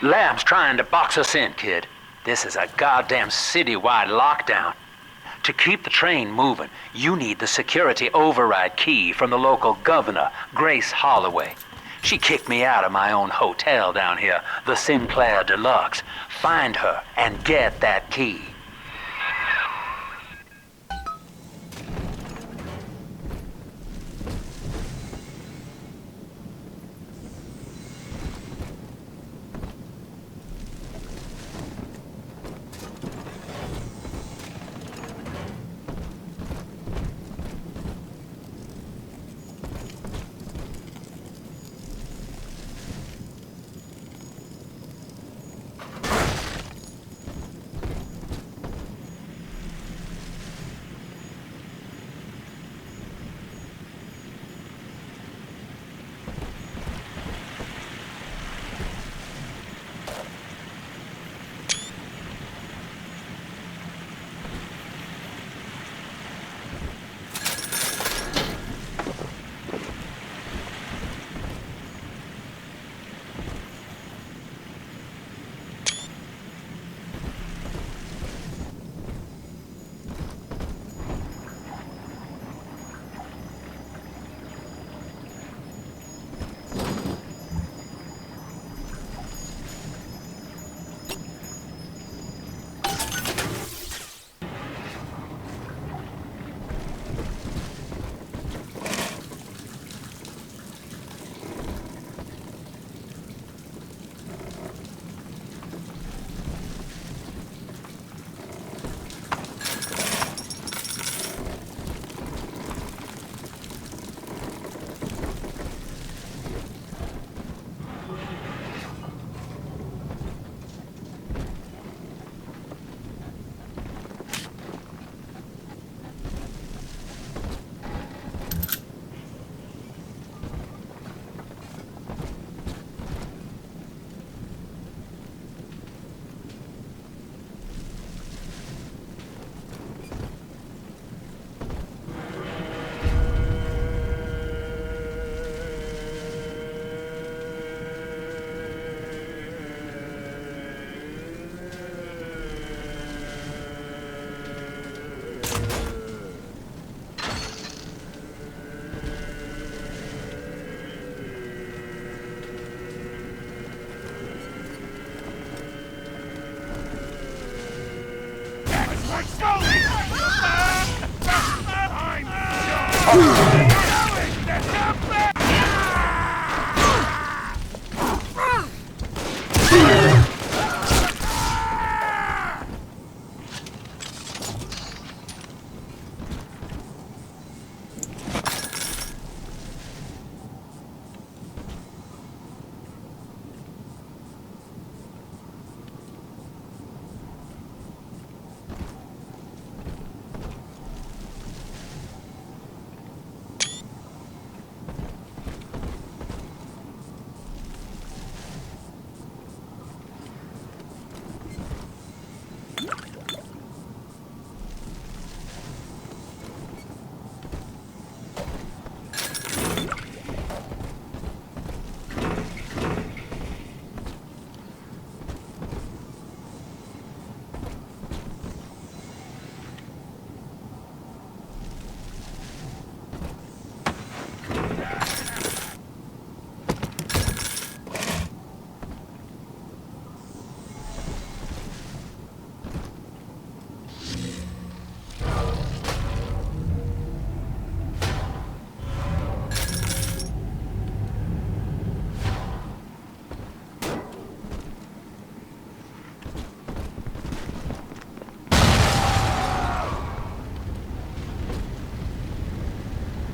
Lab's trying to box us in, kid. This is a goddamn citywide lockdown. To keep the train moving, you need the security override key from the local governor, Grace Holloway. She kicked me out of my own hotel down here, the Sinclair Deluxe. Find her and get that key.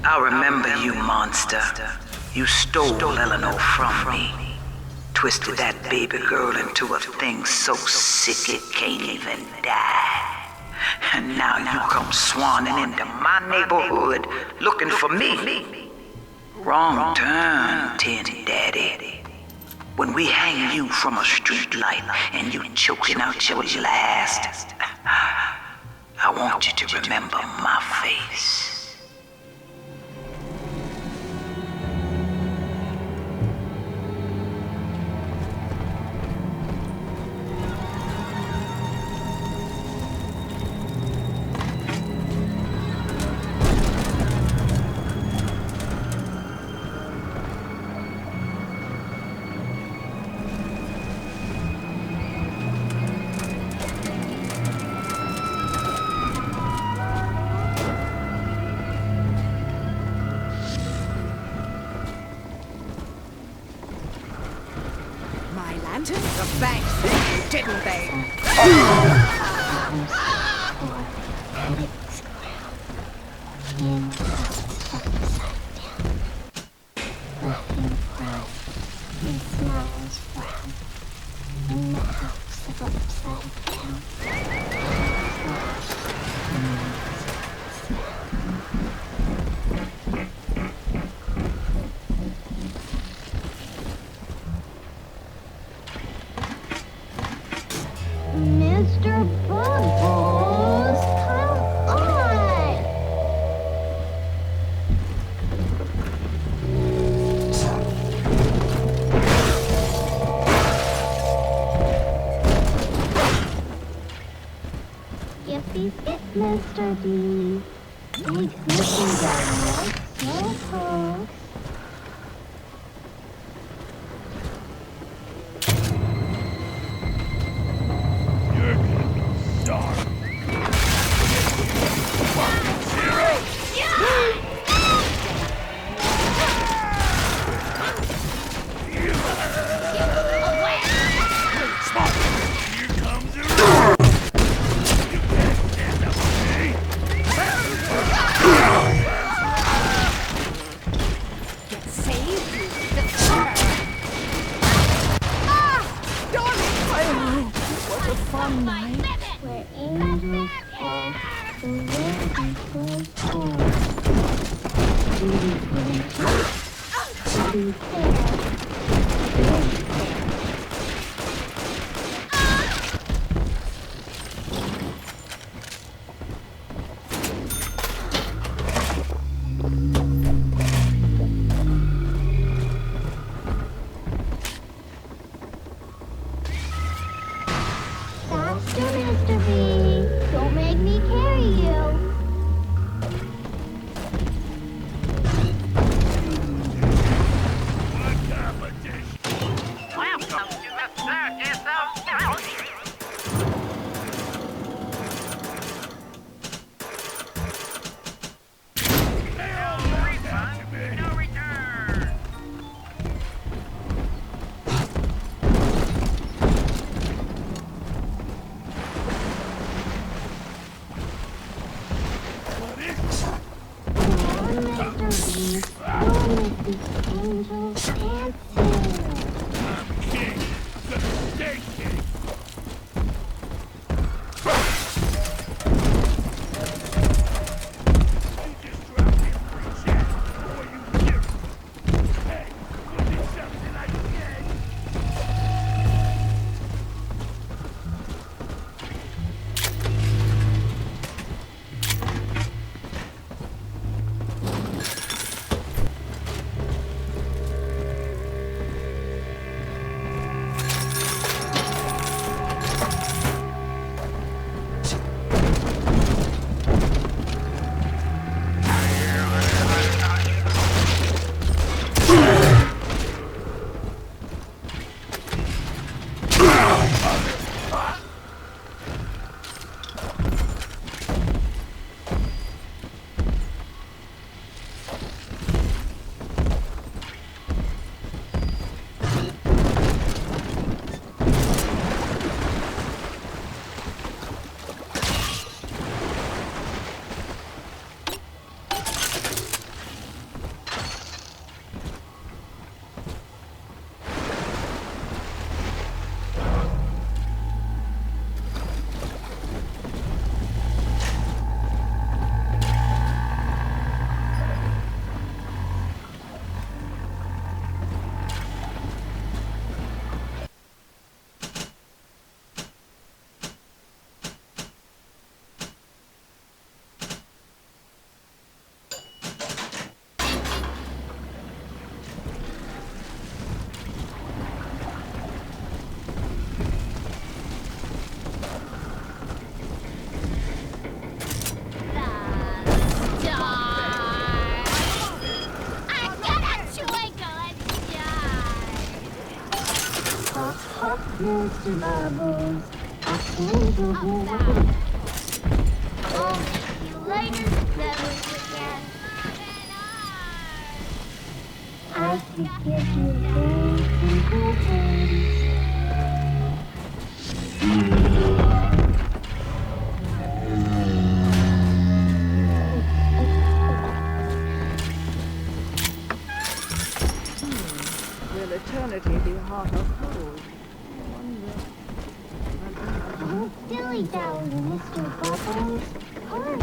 I remember you, monster. You stole Eleanor from me. Twisted that baby girl into a thing so sick it can't even die. And now you come swanning into my neighborhood looking for me. Wrong turn, Tin Daddy. When we hang you from a street light and you choking out your last, I want you to remember my face. my lantern? The bank said, didn't they? Mr. Bubbles, come on! Yippee skip, Mr. B. Makes Mr. Dog so close. Where angels walk the way before fall. Be faster, Mr. B. Don't make me carry you. Welcome to the circus of Galaxy. No refund, no return. Mr. Bubbles, I think you'll be Only you later never forget. I could give you things and good things. Don't dilly-dally, Mr. Bubbles. Hurry.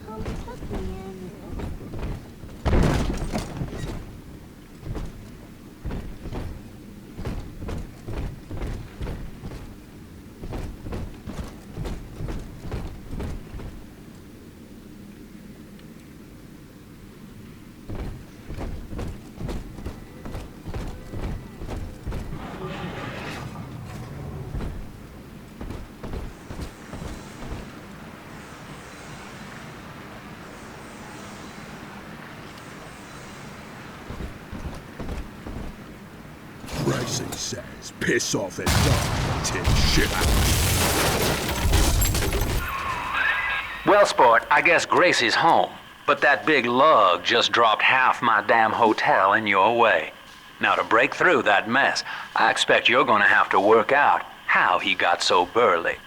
Come tuck me in. Racing says, piss off and die, tin shit out. Well, sport, I guess Gracie's home. But that big lug just dropped half my damn hotel in your way. Now, to break through that mess, I expect you're gonna have to work out how he got so burly.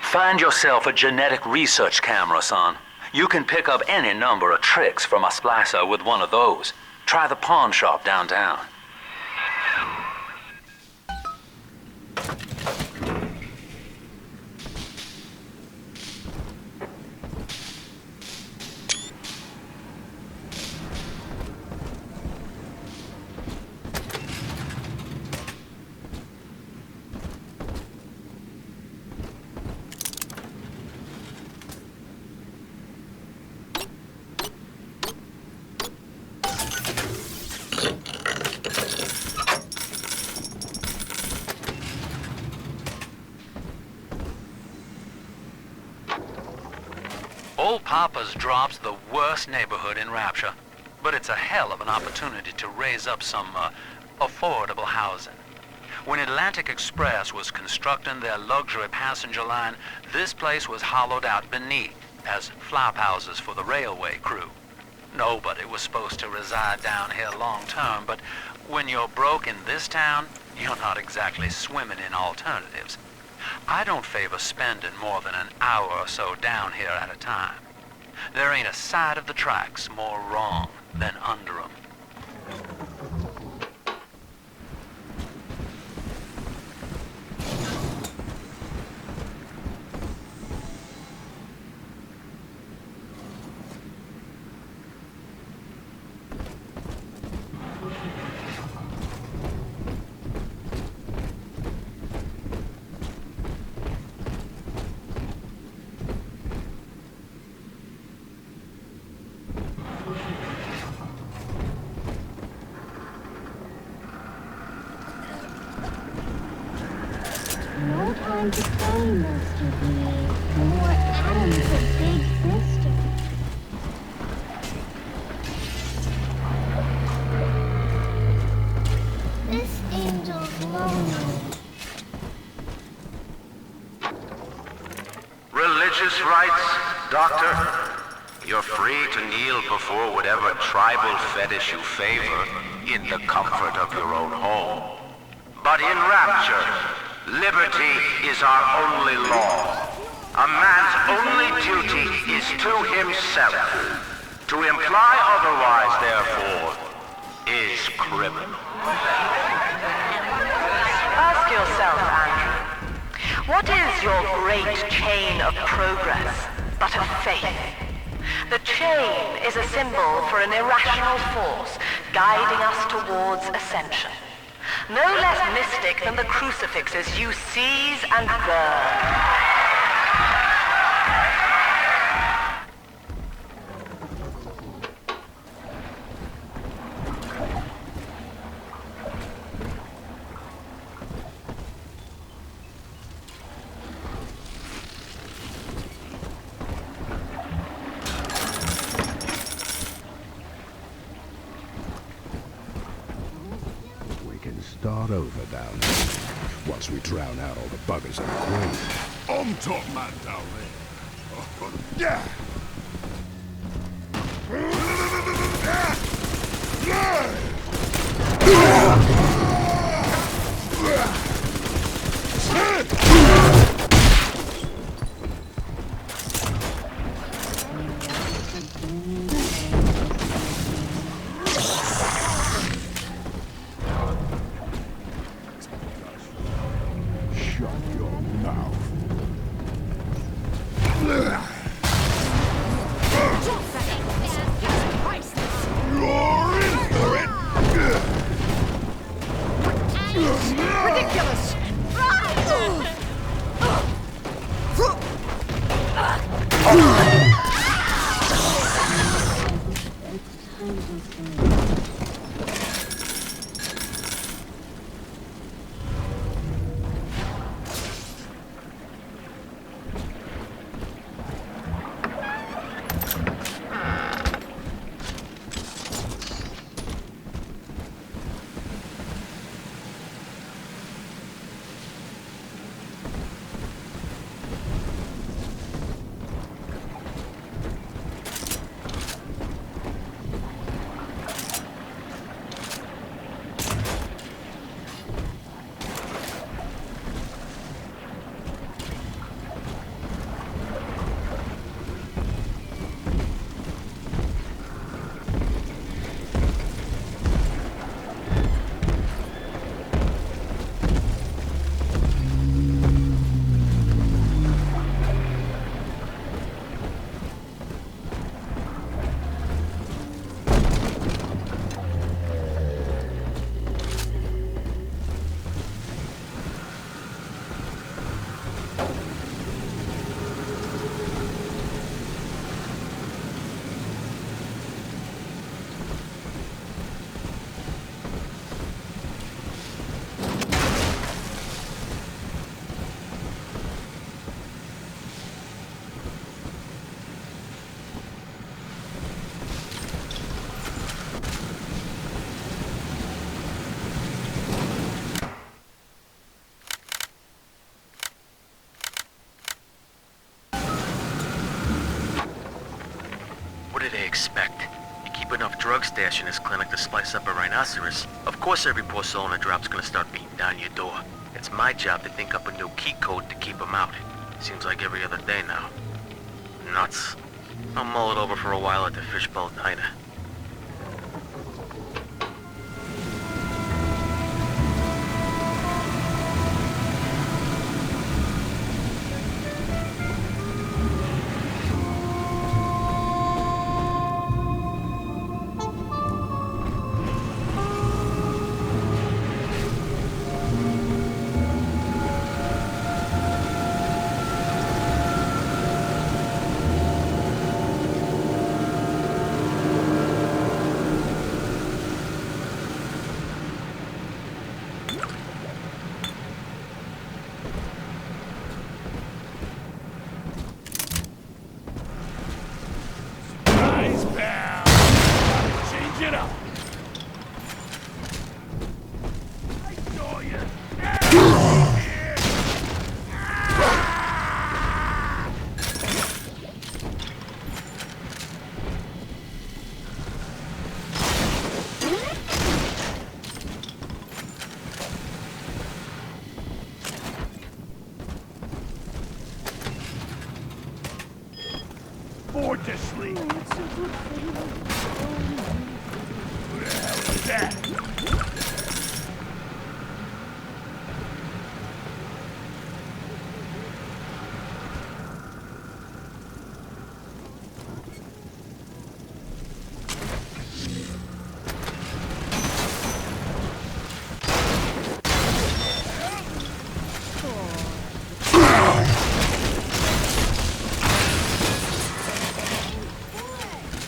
Find yourself a genetic research camera, son. You can pick up any number of tricks from a splicer with one of those. Try the pawn shop downtown. Old Pauper's Drop's the worst neighborhood in Rapture, but it's a hell of an opportunity to raise up some affordable housing. When Atlantic Express was constructing their luxury passenger line, this place was hollowed out beneath as flop houses for the railway crew. Nobody was supposed to reside down here long term, but when you're broke in this town, you're not exactly swimming in alternatives. I don't favor spending more than an hour or so down here at a time. There ain't a side of the tracks more wrong than under 'em. No time to play, Mr. B. More atoms of Big Sister. This angel's lonely. Religious rites, Doctor? You're free to kneel before whatever tribal fetish you favor in the comfort of your own home. But in Rapture, liberty is our only law. A man's only duty is to himself. To imply otherwise, therefore, is criminal. Ask yourself, Andrew, what is your great chain of progress but of faith? The chain is a symbol for an irrational force guiding us towards ascension. No less mystic than the crucifixes you seize and burn. Start over down here, once we drown out all the buggers in the grave. On top man down there. Yeah! What do they expect? You keep enough drug stash in this clinic to splice up a rhinoceros. Of course every poor soul in a drop's gonna start beating down your door. It's my job to think up a new key code to keep them out. Seems like every other day now. Nuts. I'll mull it over for a while at the Fishbowl Diner. Nice, pal. Change it up. I saw you. Bored to sleep. Who the hell is that?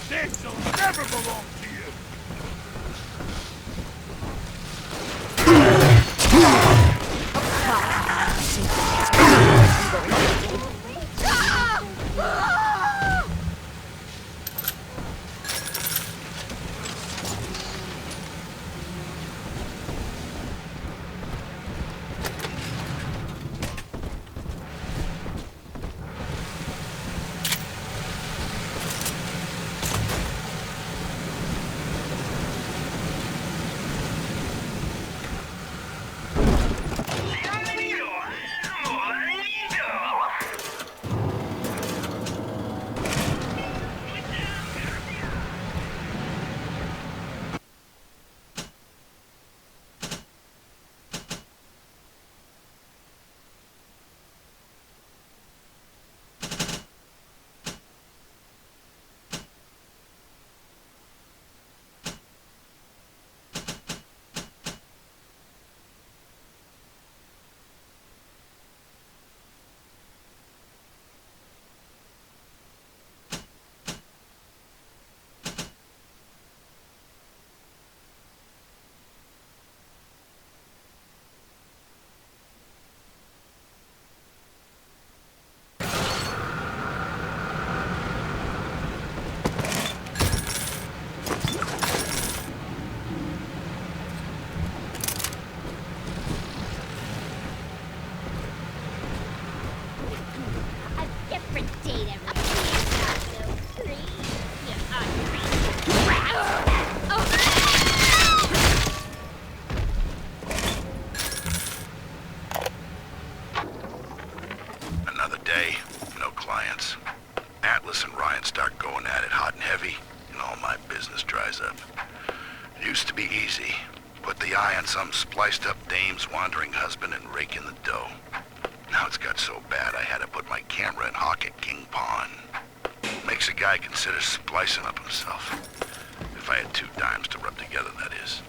This will never belong to you. date everything. So free. You uncrazy brat. Oh. Another day, no clients. Atlas and Ryan start going at it hot and heavy, and all my business dries up. It used to be easy. Put the eye on some spliced-up dame's wandering husband and rake in the dough. Now it's got so bad I had to put my camera and hawk at King Pawn. Makes a guy consider splicing up himself. If I had 2 dimes to rub together, that is.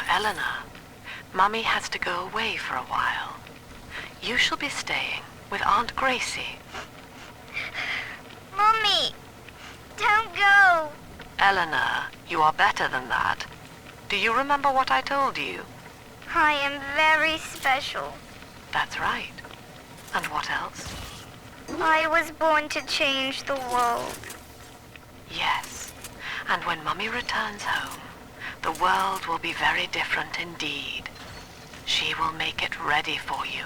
Eleanor, Mummy has to go away for a while. You shall be staying with Aunt Gracie. Mommy, don't go. Eleanor, you are better than that. Do you remember what I told you? I am very special. That's right. And what else? I was born to change the world. Yes. And when Mummy returns home, the world will be very different indeed. She will make it ready for you.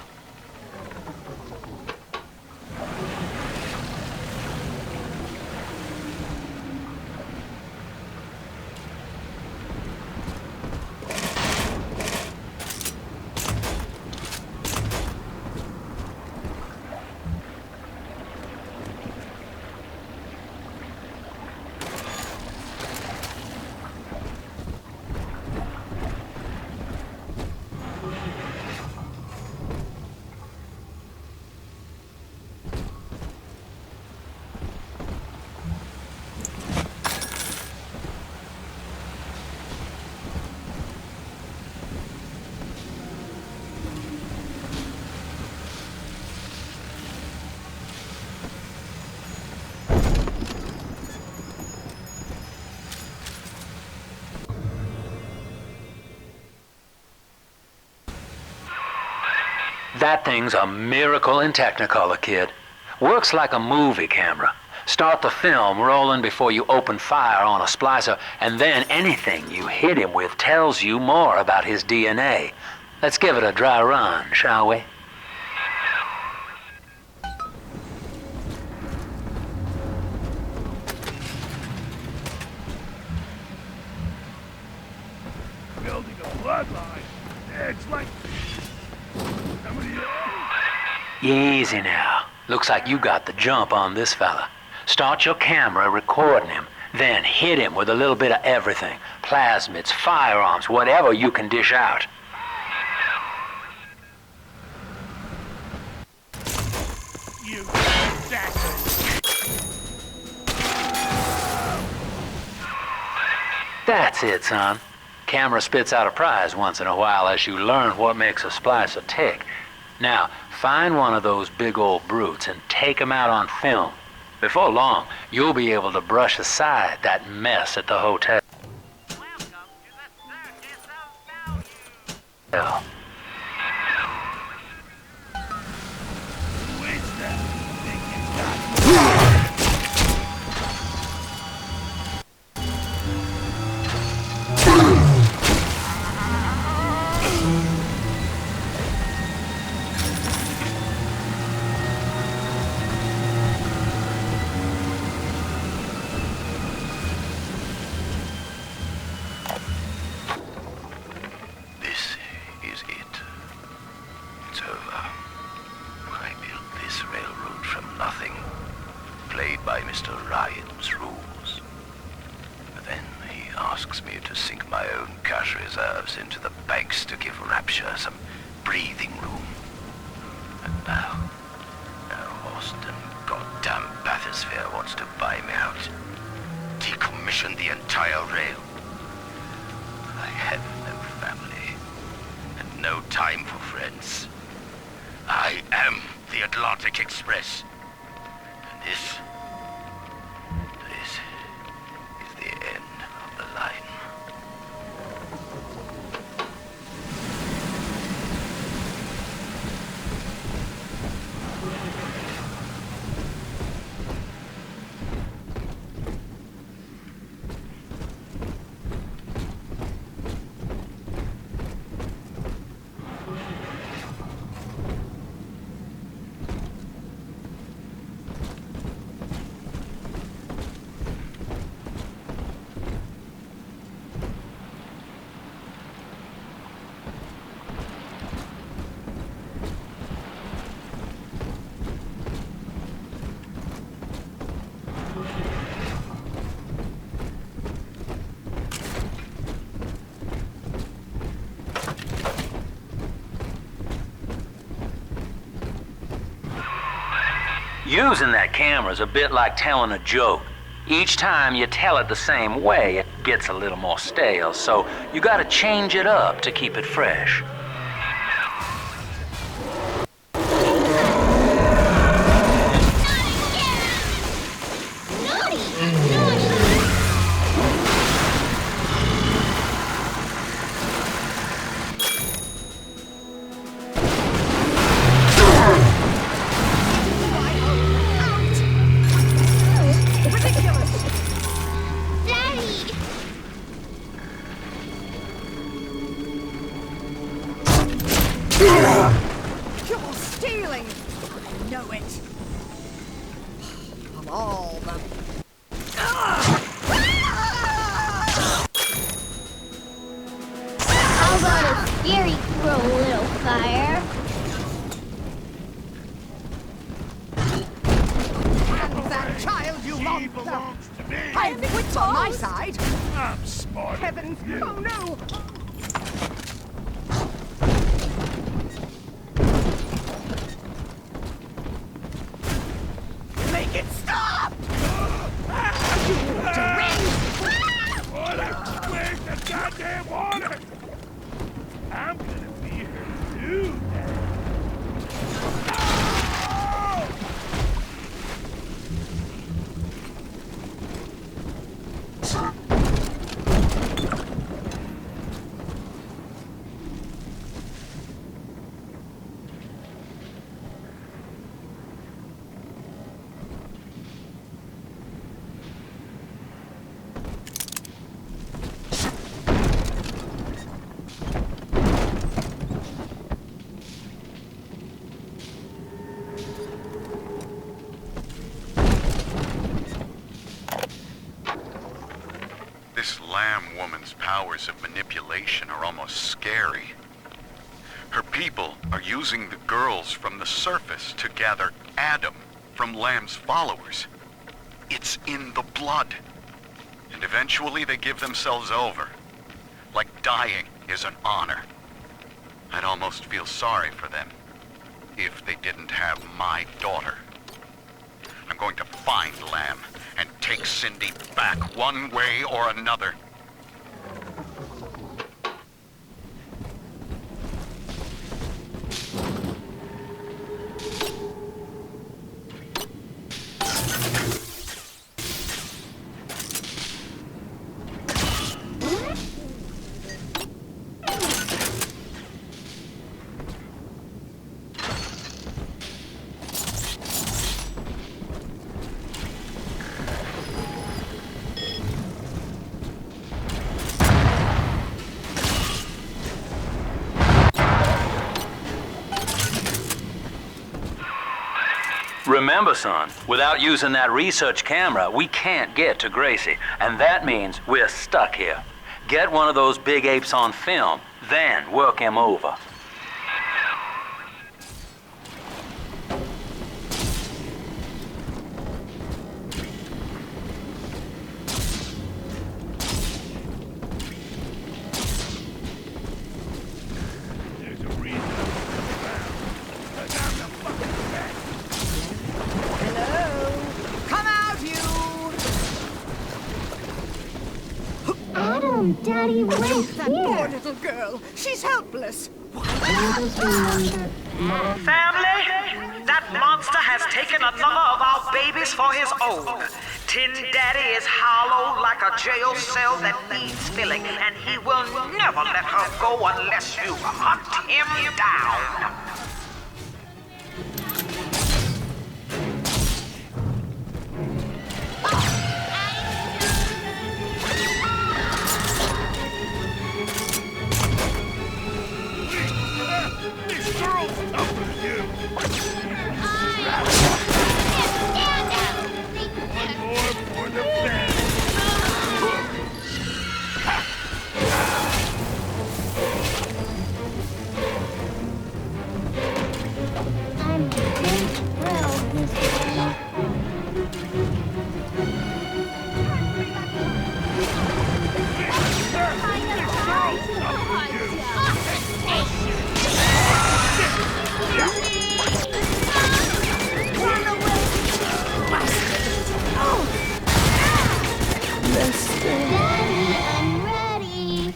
That thing's a miracle in Technicolor, kid. Works like a movie camera. Start the film rolling before you open fire on a splicer, and then anything you hit him with tells you more about his DNA. Let's give it a dry run, shall we? Building a bloodline. It's like somebody else. Easy now. Looks like you got the jump on this fella. Start your camera recording him, then hit him with a little bit of everything. Plasmids, firearms, whatever you can dish out. You exactly. That's it, son. Camera spits out a prize once in a while as you learn what makes a splicer tick. Now, find one of those big old brutes and take him out on film. Before long, you'll be able to brush aside that mess at the hotel. Welcome to the Circus of Value. Hell. Who is that? Think you got This is this railroad from nothing, played by Mr. Ryan's rules. Then he asks me to sink my own cash reserves into the banks to give Rapture some breathing room. And now Austin goddamn bathysphere wants to buy me out. Decommission the entire rail. I have no family, and no time for friends. I am the Atlantic Express. And this is the end of the line. Using that camera's a bit like telling a joke. Each time you tell it the same way, it gets a little more stale, so you gotta change it up to keep it fresh. You're stealing! I know it. Of all the... How about a scary crow, little fire? And that child, you She monster! belongs to me. I have wits on my side! I'm smarter Heavens! than you. Oh no! Make it stop! Water! Where's the goddamn water? I'm gonna be here too now. This Lamb woman's powers of manipulation are almost scary. Her people are using the girls from the surface to gather Adam from Lamb's followers. It's in the blood. And eventually they give themselves over. Like dying is an honor. I'd almost feel sorry for them if they didn't have my daughter. I'm going to find Lamb and take Cindy back one way or another. Remember, son, without using that research camera, we can't get to Gracie, and that means we're stuck here. Get one of those big apes on film, then work him over. No, Daddy, we're That poor here. little girl. She's helpless. I just remember, Mom. Family, that monster has taken another of our babies for his own. Tin Daddy is hollow like a jail cell that needs filling, and he will never let her go unless you hunt him down. This girl's tougher than you. One more for the family. I'm a big thrill this time. Daddy, I'm ready.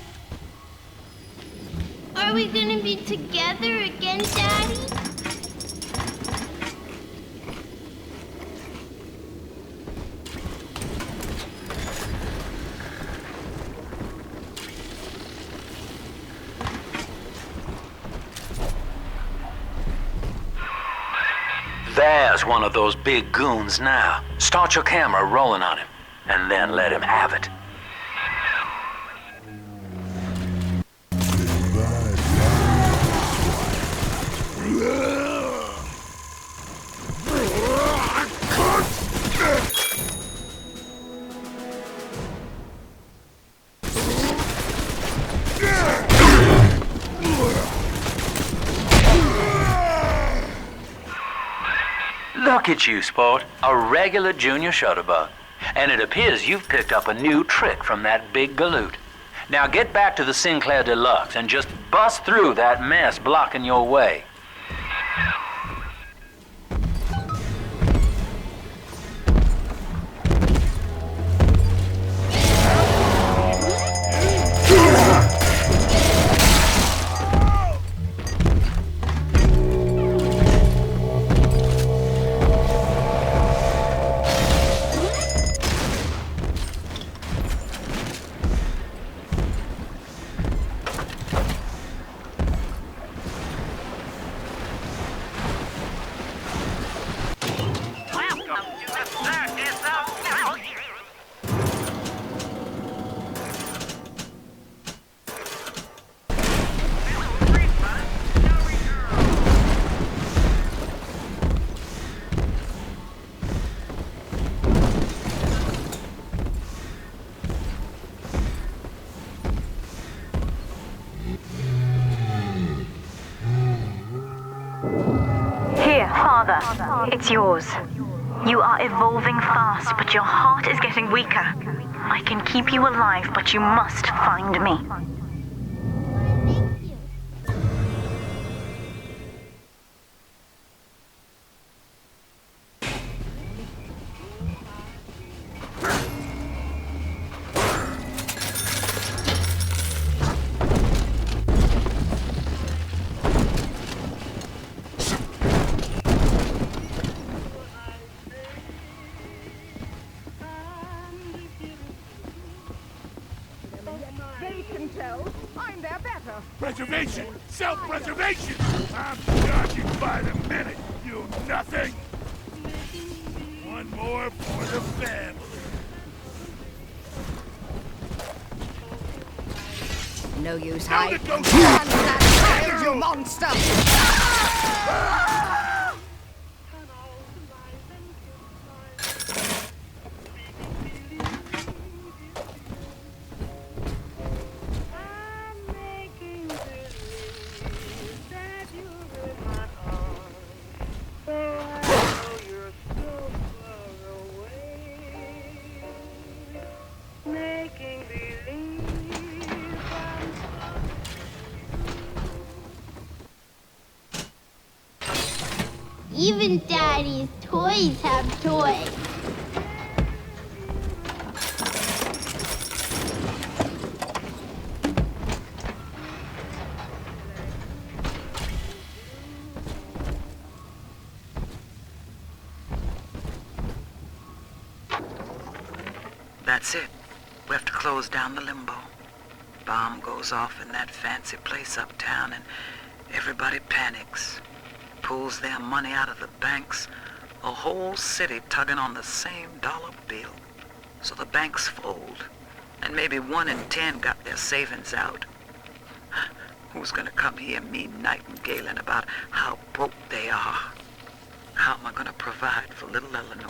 Are we gonna be together again, Daddy? There's one of those big goons now. Start your camera rolling on him, and then let him have it. Look at you, sport. A regular junior shutterbug. And it appears you've picked up a new trick from that big galoot. Now get back to the Sinclair Deluxe and just bust through that mess blocking your way. Welcome to the circus of value. Here, Father. It's yours. You are evolving fast, but your heart is getting weaker. I can keep you alive, but you must find me. Thank you. They can tell. I'm their better. Preservation! Self-preservation! I'm charging by the minute, you nothing! One more for the family. No use Now hiding. to go Hunt that child, you monster! Even Daddy's toys have toys. That's it. We have to close down the limbo. Bomb goes off in that fancy place uptown and everybody panics. Pulls their money out of the banks. A whole city tugging on the same dollar bill. So the banks fold. And maybe 1 in 10 got their savings out. Who's gonna come hear me nightingaling about how broke they are? How am I gonna provide for little Eleanor?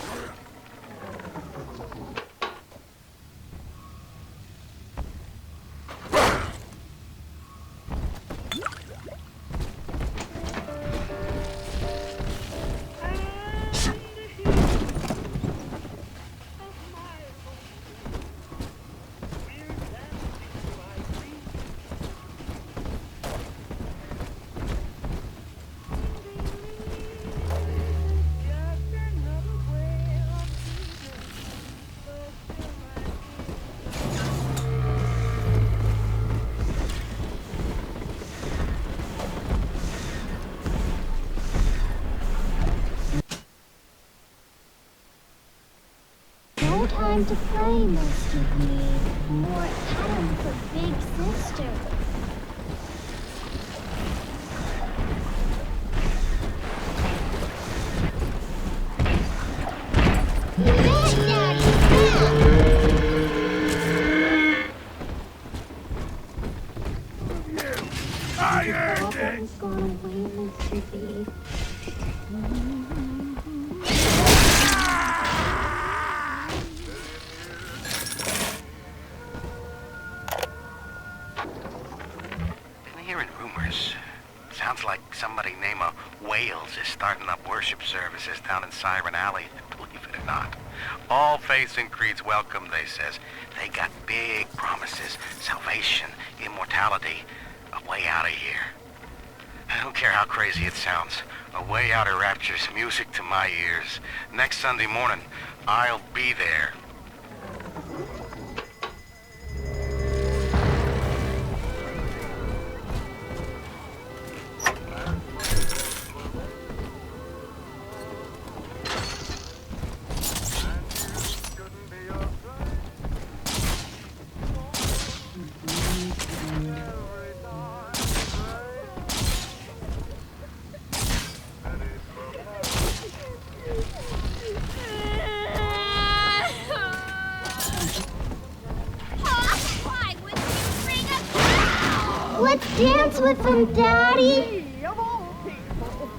No time to play, most of me. More Adam for Big Sister. Big Daddy, I earned it! Papa's gone away, Mr. B. Been hearing rumors. Sounds like somebody named Wales is starting up worship services down in Siren Alley. Believe it or not. All faiths and creeds welcome, they says. They got big promises. Salvation, immortality, a way out of here. I don't care how crazy it sounds. A way out of rapture's music to my ears. Next Sunday morning, I'll be there. Let's dance with them, Daddy. Me of all people.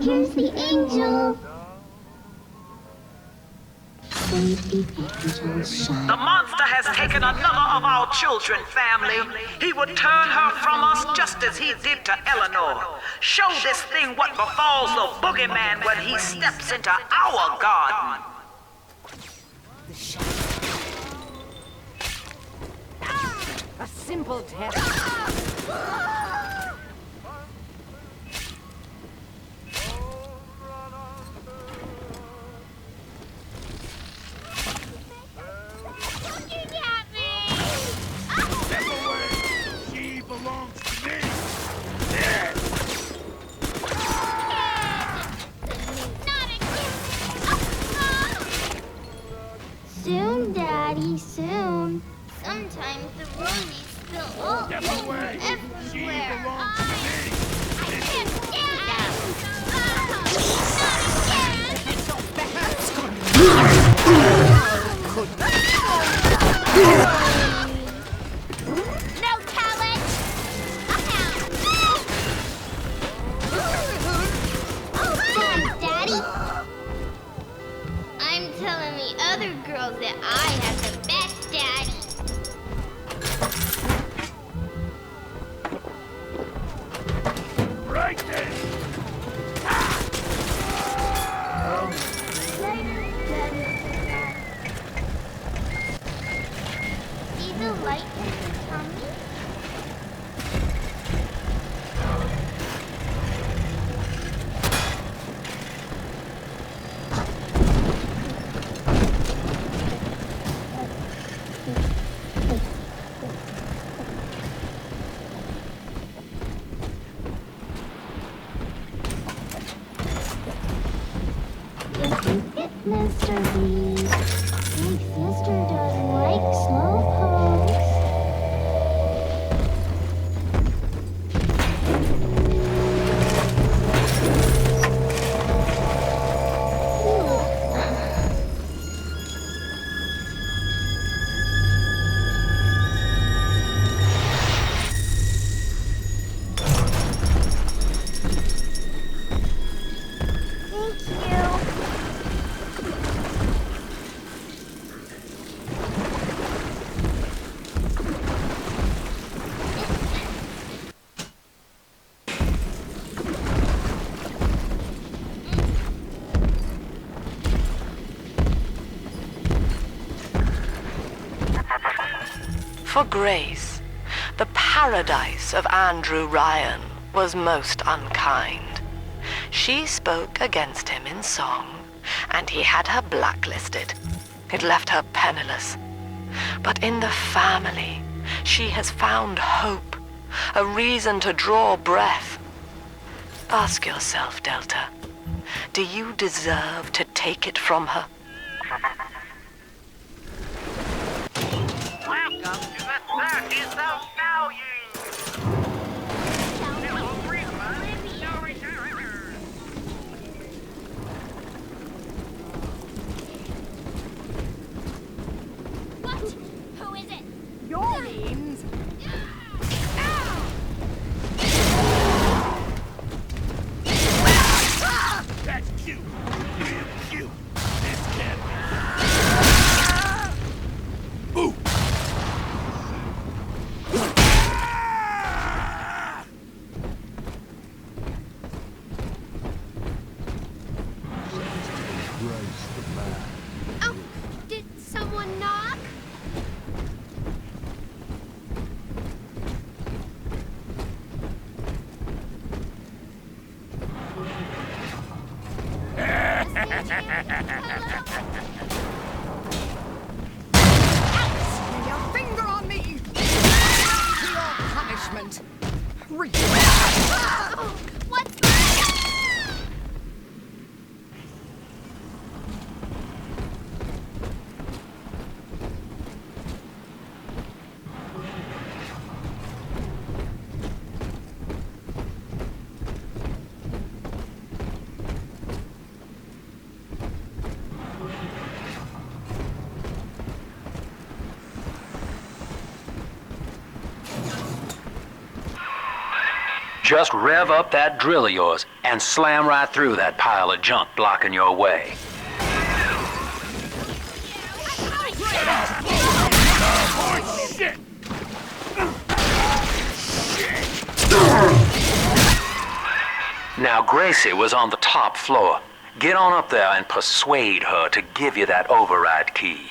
Here's the angel. Baby angels shine. The monster has taken another of our children, family. He would turn her from us just as he did to Eleanor. Show this thing what befalls the boogeyman when he steps into our garden. A simple test. She belongs to me! Soon, Daddy, soon. Sometimes the rollies spill all Step away! She everywhere. belongs to me! I can't stand No talent! Thanks, Daddy. I'm telling the other girls that I have the best daddy. Right there! See the light in the tummy? Mr. B. Big sister doesn't like slowpokes. For Grace, the paradise of Andrew Ryan was most unkind. She spoke against him in song, and he had her blacklisted. It left her penniless. But in the family, she has found hope, a reason to draw breath. Ask yourself, Delta, do you deserve to take it from her? Welcome to the circus of value. What? Who is it? Your name's... That's cute. Real cute. This can't be. Ooh. Oh, did someone knock? Lay your finger on me! Your punishment. Oh, what's Just rev up that drill of yours and slam right through that pile of junk blocking your way. Oh, shit! Now, Gracie was on the top floor. Get on up there and persuade her to give you that override key.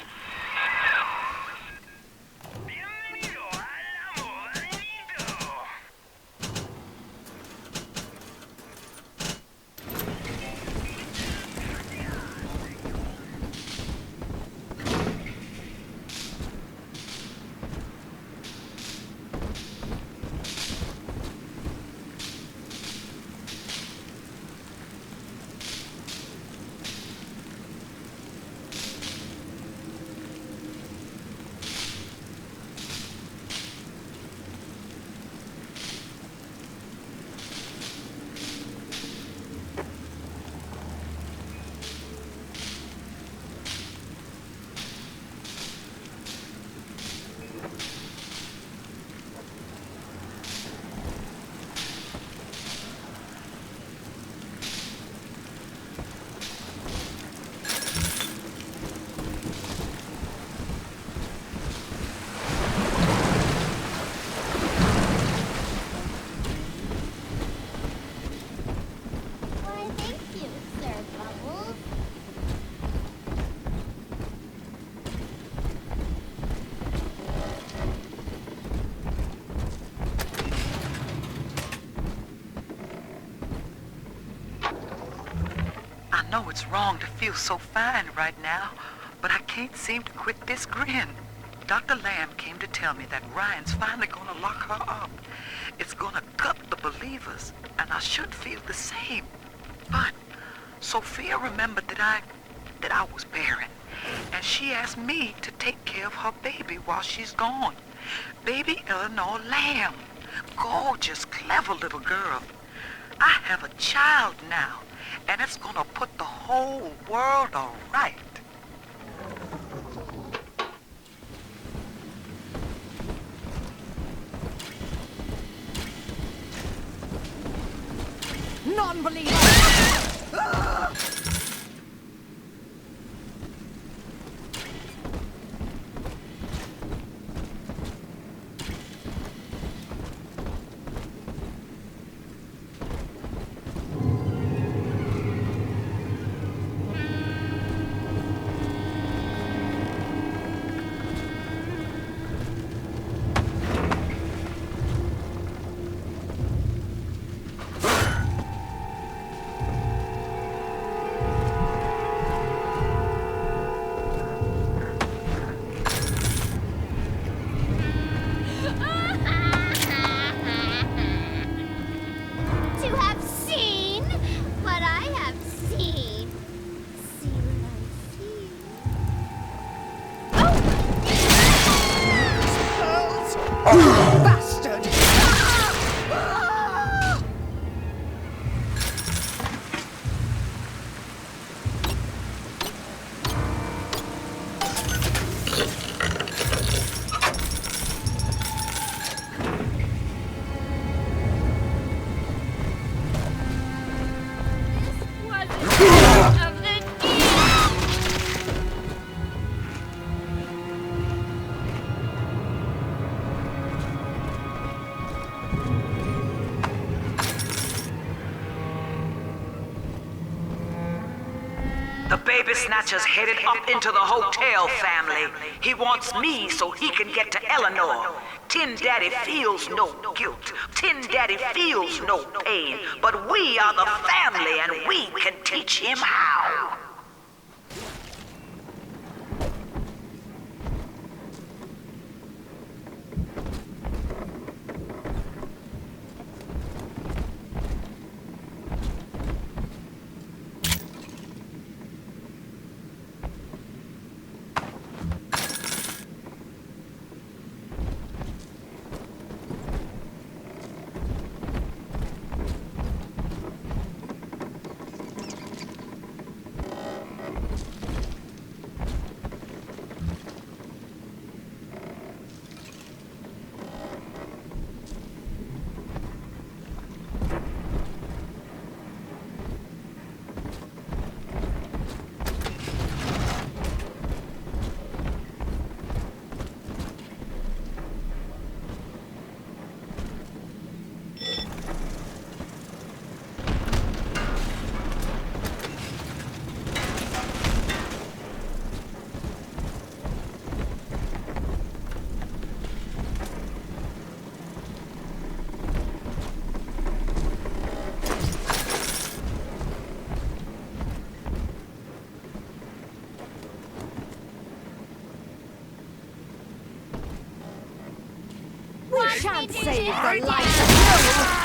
Why, thank you, Sir Bubbles. I know it's wrong to feel so fine right now, but I can't seem to quit this grin. Dr. Lamb came to tell me that Ryan's finally gonna lock her up. It's gonna gut the believers, and I should feel the same. But Sophia remembered that that I was bearing, and she asked me to take care of her baby while she's gone. Baby Eleanor Lamb. Gorgeous, clever little girl. I have a child now, and it's gonna put the whole world all right. Non-believer! Bastard! The baby snatcher's headed up into the hotel, family. He wants me so he can get to Eleanor. Tin Daddy feels no guilt. Tin Daddy feels no pain. But we are the family, and we can teach him how. Shan't save the life of you!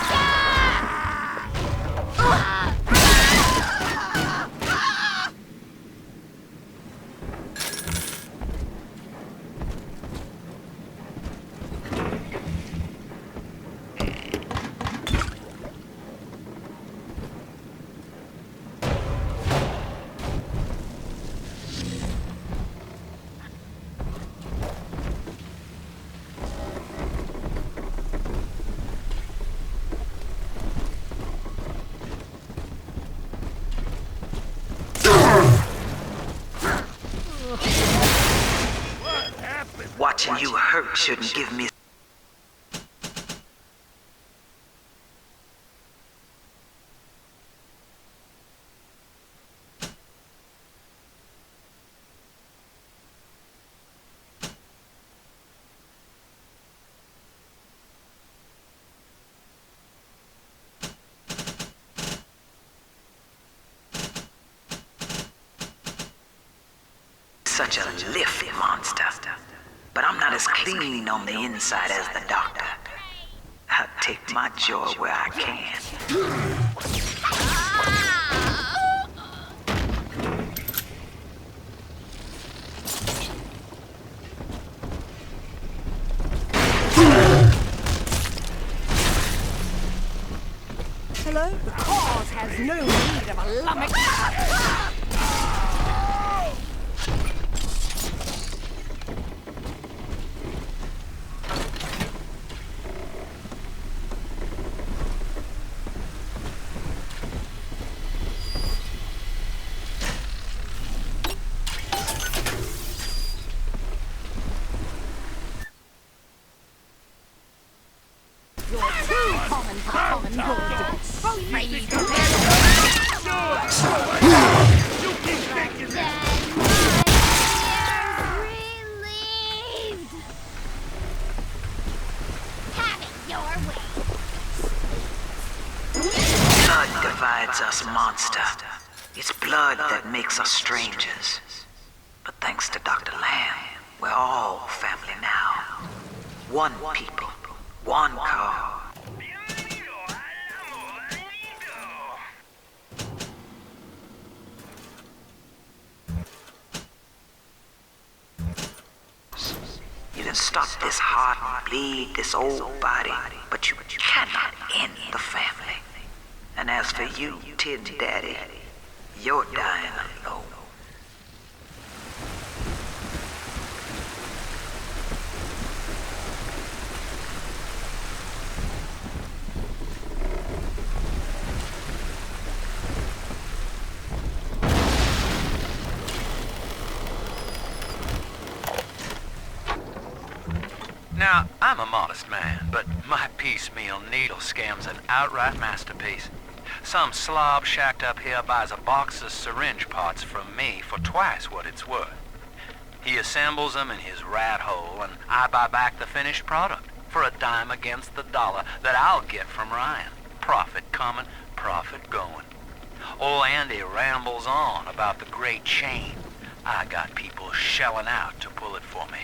Watching you hurt shouldn't give me... such a lift monster. But I'm not as clean on the inside as the doctor. I'll take my joy where I can. Hello? The cause has no need of a lummox. You're too common for common good. Afraid to You keep thinking that. Relieved. Have it your way. Blood divides us, monster. It's blood that makes us strangers. But thanks to Dr. Lamb, we're all family now. One people, one cause. You can stop this heart bleed, this old body, but you cannot end the family. And as for you, Tin Daddy, you're dying alone. Now, I'm a modest man, but my piecemeal needle scam's an outright masterpiece. Some slob shacked up here buys a box of syringe parts from me for twice what it's worth. He assembles them in his rat hole, and I buy back the finished product for a dime against the dollar that I'll get from Ryan. Profit coming, profit going. Old Andy rambles on about the great chain. I got people shelling out to pull it for me.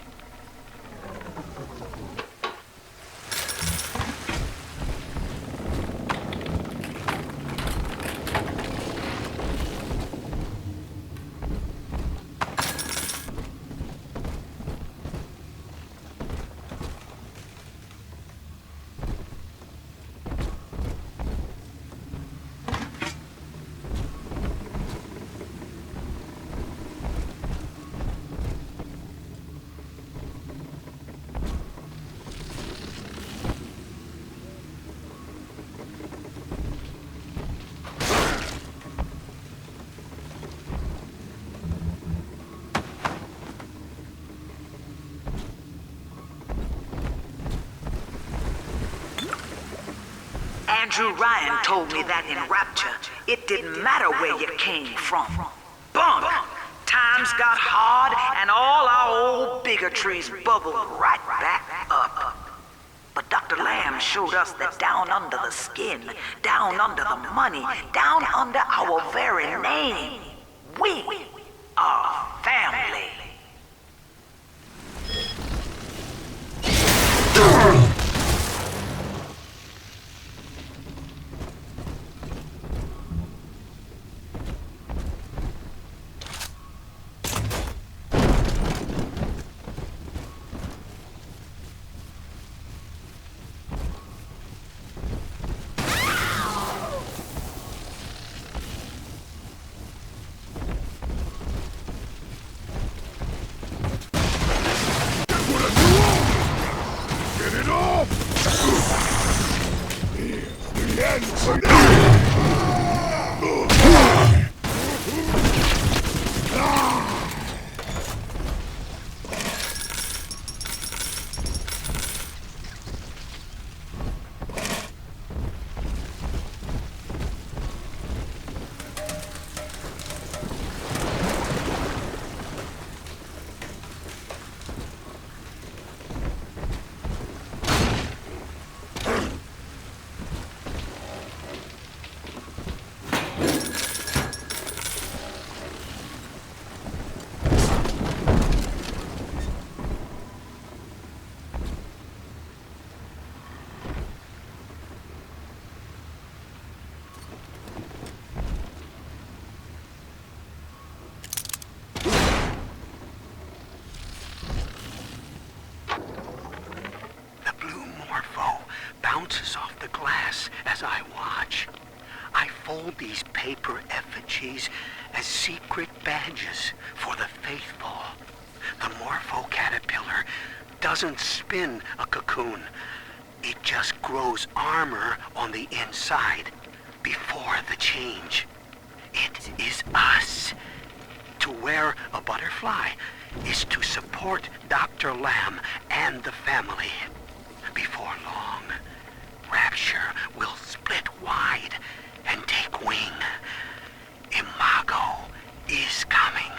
Andrew Ryan told me that in Rapture, it didn't matter where you came from. Bunk! Times got hard and all our old bigotries bubbled right back up. But Dr. Lamb showed us that down under the skin, down under the money, down under our very name, we are family. these paper effigies as secret badges for the faithful. The Morpho caterpillar doesn't spin a cocoon. It just grows armor on the inside before the change. It is us. To wear a butterfly is to support Dr. Lamb and the family. Before long, Rapture will split wide and take wing. Imago is coming.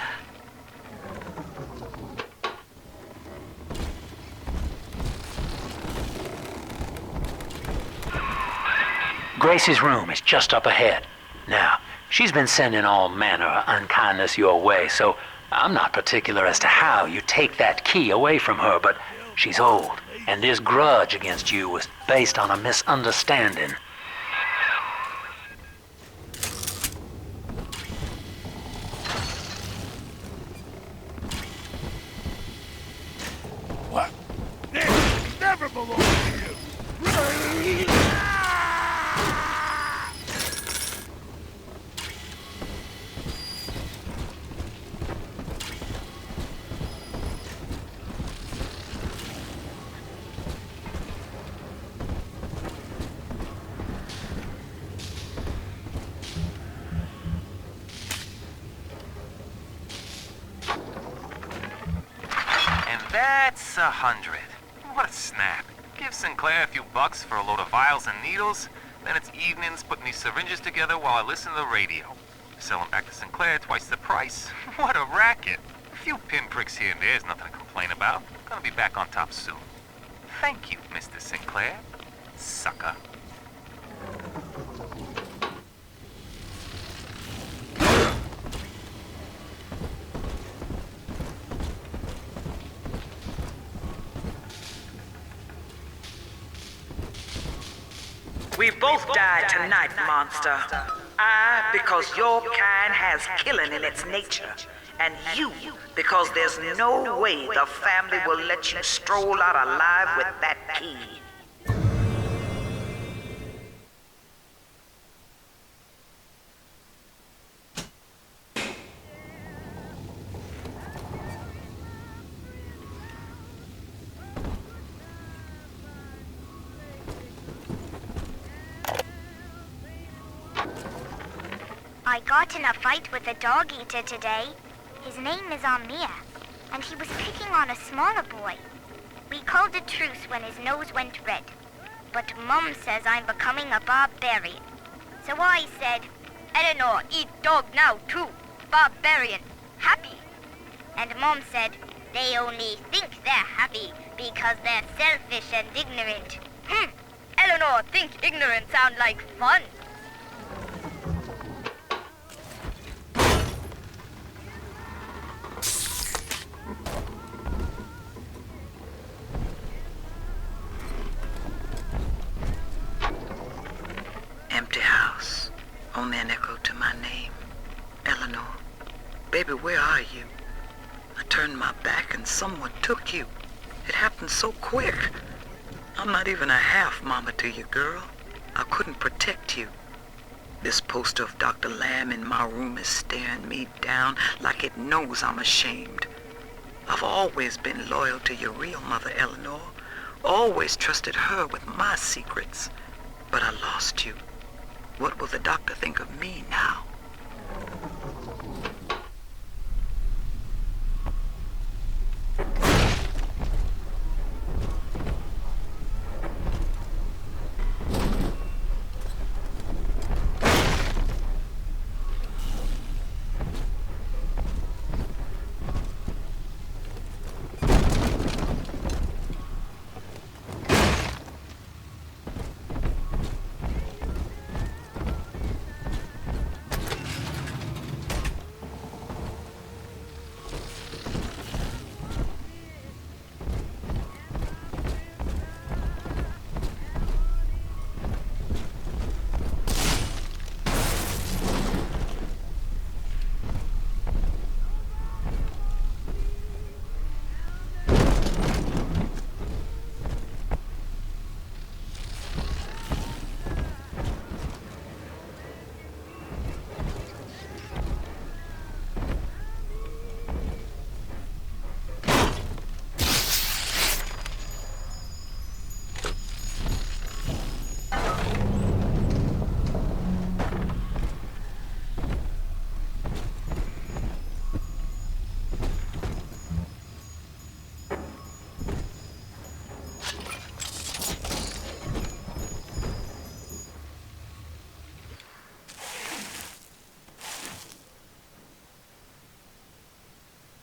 Gracie's room is just up ahead. Now, she's been sending all manner of unkindness your way, so I'm not particular as to how you take that key away from her, but she's old, and this grudge against you was based on a misunderstanding. What? This never belonged to you! That's 100. What a snap. Give Sinclair a few bucks for a load of vials and needles, then it's evenings putting these syringes together while I listen to the radio. Sell them back to Sinclair twice the price. What a racket. A few pinpricks here and there is nothing to complain about. Gonna be back on top soon. Thank you, Mr. Sinclair. Sucker. We both died tonight, monster. I, because your kind has killing in its nature. And you, because there's no way the family will let you stroll out alive with that key. I got in a fight with a dog eater today. His name is Amir, and he was picking on a smaller boy. We called a truce when his nose went red. But Mum says I'm becoming a barbarian. So I said, Eleanor, eat dog now too. Barbarian. Happy. And Mom said, they only think they're happy because they're selfish and ignorant. Eleanor, think ignorant sound like fun. Empty house. Only an echo to my name. Eleanor. Baby, where are you? I turned my back and someone took you. It happened so quick. I'm not even a half mama to you, girl. I couldn't protect you. This poster of Dr. Lamb in my room is staring me down like it knows I'm ashamed. I've always been loyal to your real mother, Eleanor. Always trusted her with my secrets. But I lost you. What will the doctor think of me now?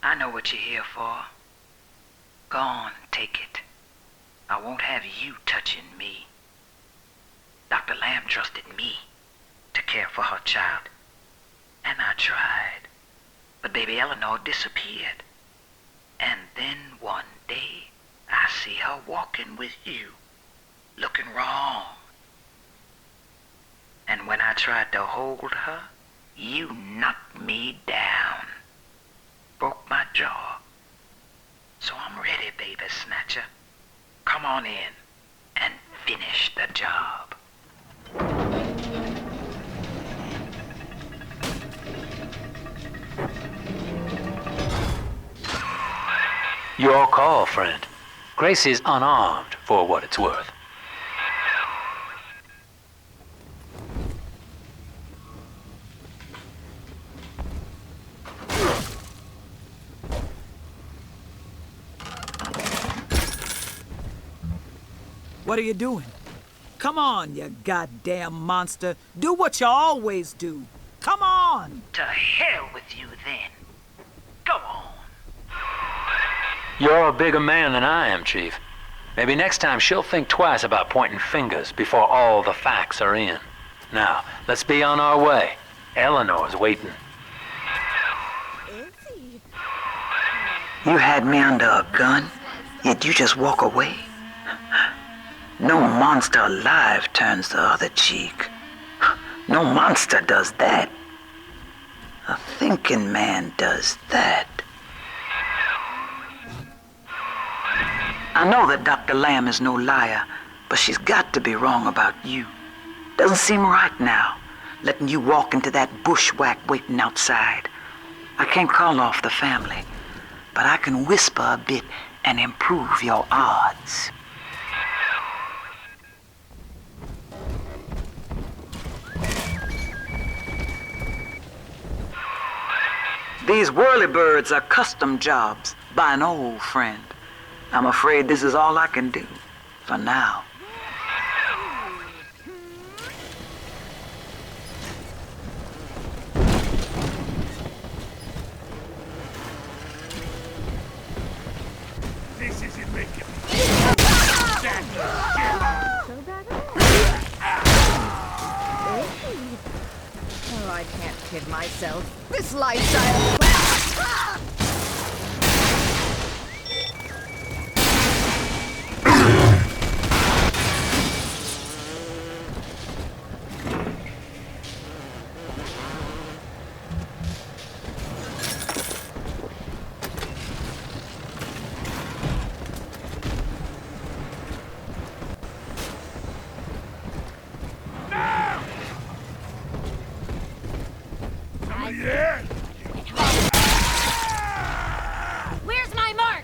I know what you're here for. Go on, take it. I won't have you touching me. Dr. Lamb trusted me to care for her child. And I tried. But baby Eleanor disappeared. And then one day, I see her walking with you, looking wrong. And when I tried to hold her, you knocked me down. Broke my jaw. So I'm ready, baby snatcher. Come on in and finish the job. Your call, friend. Grace is unarmed, for what it's worth. What are you doing? Come on, you goddamn monster. Do what you always do. Come on! To hell with you then. Go on. You're a bigger man than I am, Chief. Maybe next time she'll think twice about pointing fingers before all the facts are in. Now, let's be on our way. Eleanor's waiting. You had me under a gun, yet you just walk away? No monster alive turns the other cheek. No monster does that. A thinking man does that. I know that Dr. Lamb is no liar, but she's got to be wrong about you. Doesn't seem right now, letting you walk into that bushwhack waiting outside. I can't call off the family, but I can whisper a bit and improve your odds. These whirlybirds are custom jobs by an old friend. I'm afraid this is all I can do for now. This isn't making me. Oh, I can't kid myself. This lifestyle. Yeah! Where's my mark?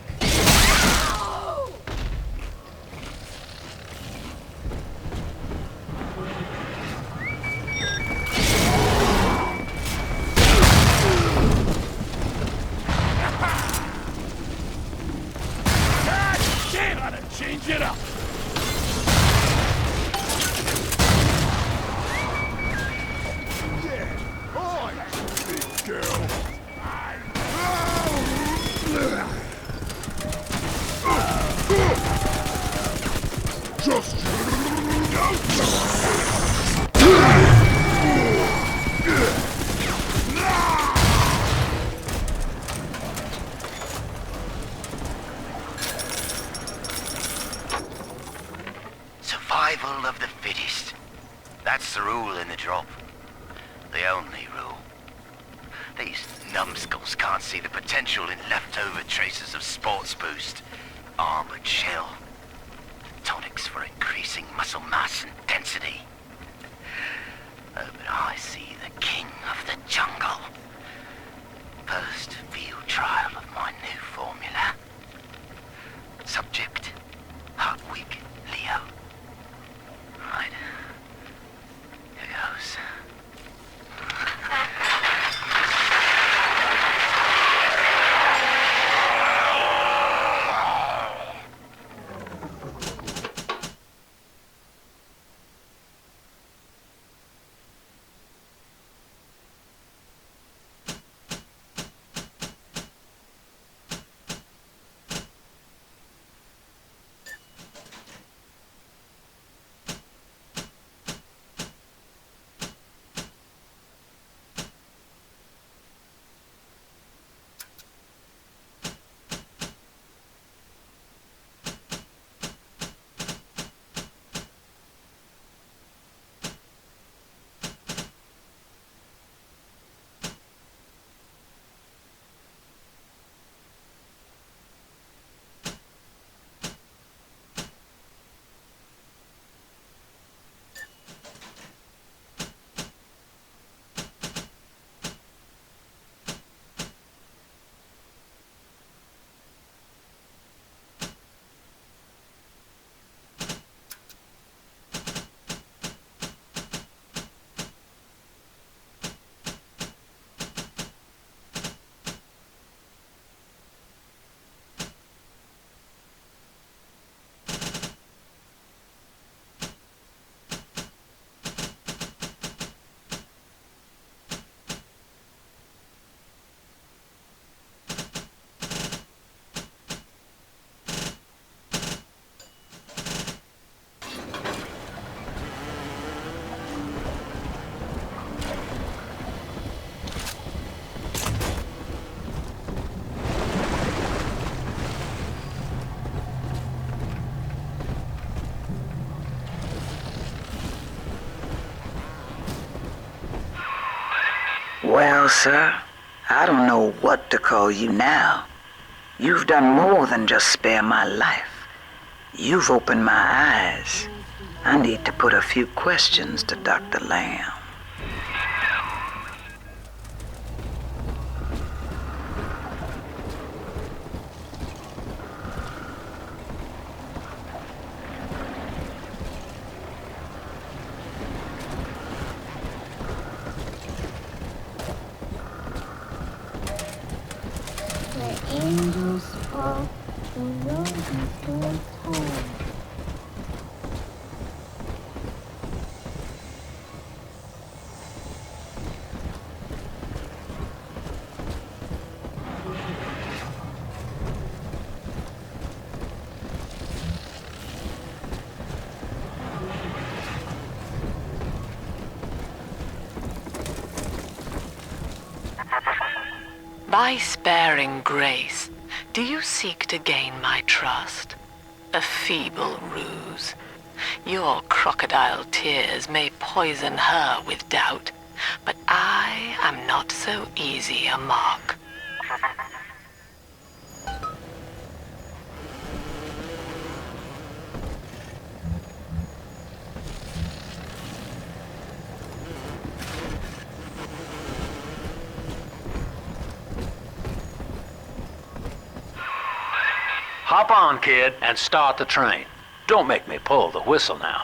God damn, gotta change it up! Yeah, on, big girl! Just Survival of the fittest. That's the rule in the drop. The only rule. These numbskulls can't see the potential in leftover traces of sports boost, armored shell, tonics for increasing muscle mass and density. Oh, but I see the king of the jungle. First field trial of my new formula. Subject, Hartwig Leo. Right. Here goes. Well, sir, I don't know what to call you now. You've done more than just spare my life. You've opened my eyes. I need to put a few questions to Dr. Lamb. The angels spoke, the roses were told. By sparing grace, do you seek to gain my trust? A feeble ruse. Your crocodile tears may poison her with doubt, but I am not so easy a mark. Hop on, kid, and start the train. Don't make me pull the whistle now.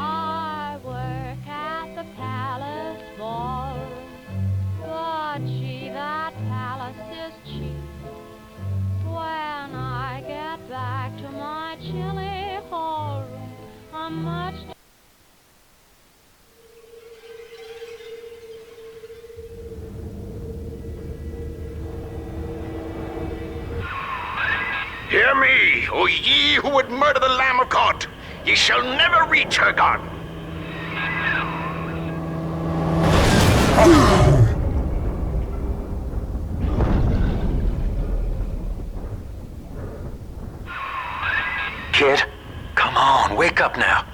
I work at the palace ballroom, but gee, that palace is cheap. When I get back to my chilly hallroom, I'm much Hear me, O ye who would murder the Lamb of God! Ye shall never reach her garden! Kid, come on, wake up now.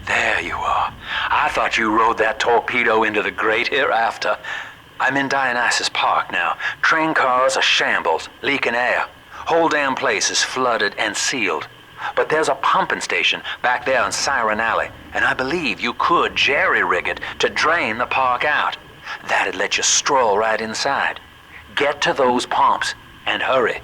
There you are. I thought you rode that torpedo into the great hereafter. I'm in Dionysus Park now. Train cars are shambles, leaking air. Whole damn place is flooded and sealed. But there's a pumping station back there on Siren Alley, and I believe you could jerry-rig it to drain the park out. That'd let you stroll right inside. Get to those pumps, and hurry.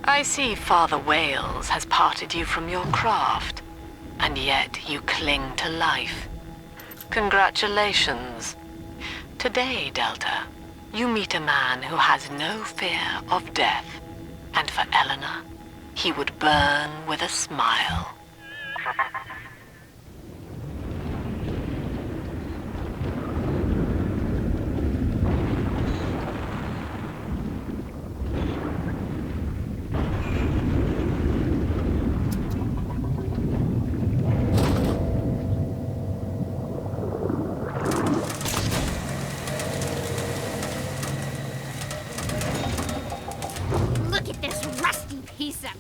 I see Father Wales has parted you from your craft, and yet you cling to life. Congratulations. Today, Delta, you meet a man who has no fear of death, and for Eleanor, he would burn with a smile. Look at this rusty piece of